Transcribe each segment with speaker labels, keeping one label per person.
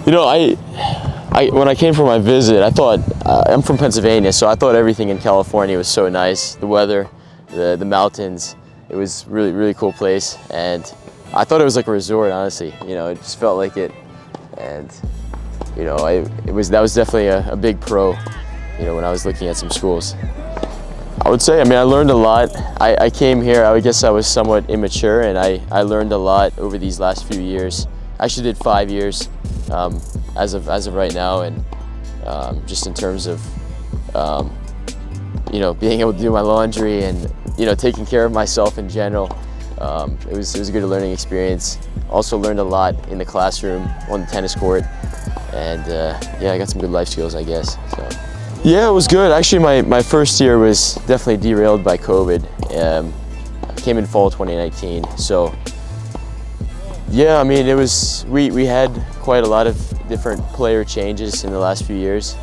Speaker 1: You know, when I came for my visit, I thought, I'm from Pennsylvania, so I thought everything in California was so nice. The weather, the mountains, it was really, really cool place. And I thought it was like a resort, honestly. You know, it just felt like it. And, you know, that was definitely a big pro, you know, when I was looking at some schools. I would say, I mean, I learned a lot. I came here, I guess I was somewhat immature, and I learned a lot over these last few years. I actually did 5 years as of right now, and just in terms of, you know, being able to do my laundry and, you know, taking care of myself in general. It was a good learning experience. Also learned a lot in the classroom, on the tennis court, and yeah, I got some good life skills, I guess. So. Yeah, it was good. Actually, my first year was definitely derailed by COVID. I came in fall 2019, so yeah, I mean, it was, we had quite a lot of different player changes in the last few years,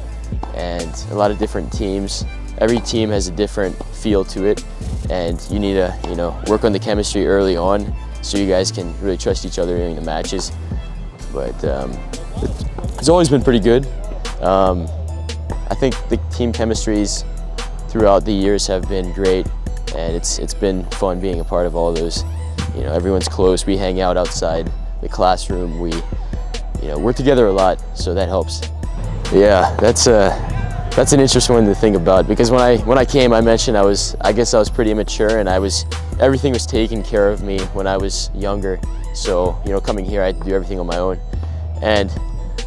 Speaker 1: and a lot of different teams. Every team has a different feel to it, and you need to, you know, work on the chemistry early on so you guys can really trust each other during the matches. But it's always been pretty good. I think the team chemistries throughout the years have been great, and it's been fun being a part of all those. You know, everyone's close. We hang out outside the classroom. We, you know, we're together a lot, so that helps. Yeah, that's an interesting one to think about, because when I came, I mentioned I guess I was pretty immature, and everything was taken care of me when I was younger. So, you know, coming here, I had to do everything on my own, and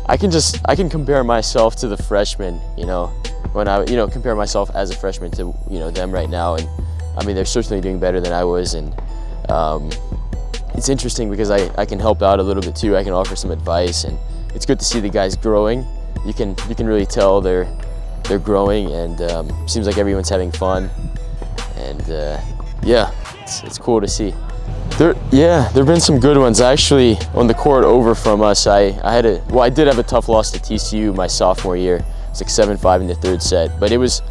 Speaker 1: I can compare myself to the freshmen, you know, when compare myself as a freshman to, you know, them right now. And I mean, they're certainly doing better than I was. And it's interesting because I can help out a little bit too. I can offer some advice, and it's good to see the guys growing. You can really tell they're growing, and seems like everyone's having fun. And yeah, it's cool to see. There've been some good ones. Actually, on the court over from us, I did have a tough loss to TCU my sophomore year. It's like 7-5 in the third set, but it was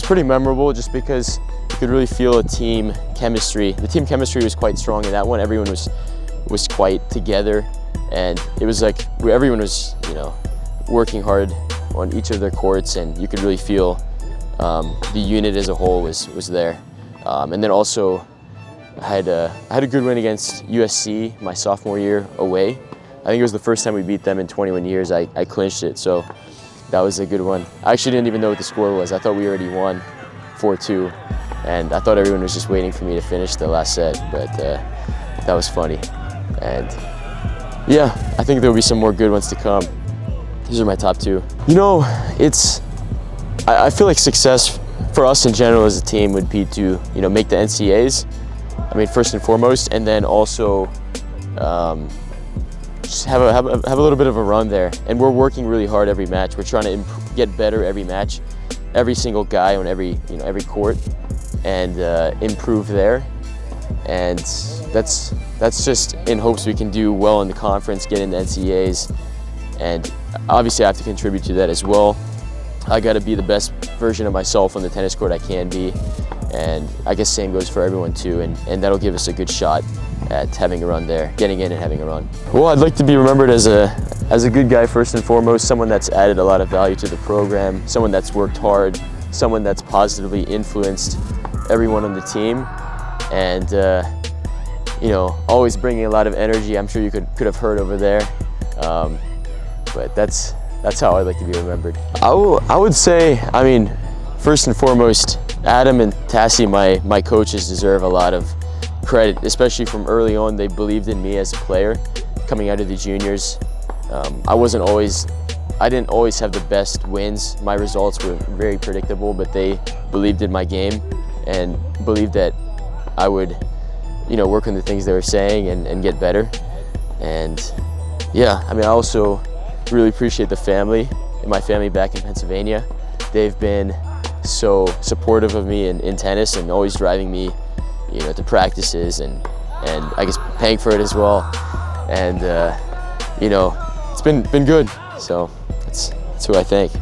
Speaker 1: pretty memorable just because you could really feel a team chemistry. The team chemistry was quite strong in that one. Everyone was quite together, and it was like everyone was, you know, working hard on each of their courts, and you could really feel the unit as a whole was there. And then also, I had a good win against USC my sophomore year away. I think it was the first time we beat them in 21 years. I clinched it, so that was a good one. I actually didn't even know what the score was. I thought we already won 4-2, and I thought everyone was just waiting for me to finish the last set, but that was funny. And yeah, I think there'll be some more good ones to come. These are my top two. You know, I feel like success for us in general as a team would be to, you know, make the NCAAs. I mean, first and foremost, and then also just have a little bit of a run there. And we're working really hard every match. We're trying to get better every match, every single guy on every court, and improve there. And that's just in hopes we can do well in the conference, get in the NCAAs, and obviously I have to contribute to that as well. I got to be the best version of myself on the tennis court I can be. And I guess same goes for everyone too, and that'll give us a good shot at having a run there, getting in and having a run. Well, I'd like to be remembered as a good guy first and foremost, someone that's added a lot of value to the program, someone that's worked hard, someone that's positively influenced everyone on the team, and you know, always bringing a lot of energy. I'm sure you could have heard over there, but that's how I'd like to be remembered. I would say, I mean, first and foremost, Adam and Tassie, my coaches, deserve a lot of credit, especially from early on. They believed in me as a player coming out of the juniors. I didn't always have the best wins. My results were very predictable, but they believed in my game and believed that I would, you know, work on the things they were saying and get better. And yeah, I mean, I also really appreciate the family, my family back in Pennsylvania. They've been so supportive of me in tennis and always driving me, you know, to practices and I guess paying for it as well. And you know, it's been good. So that's who I thank.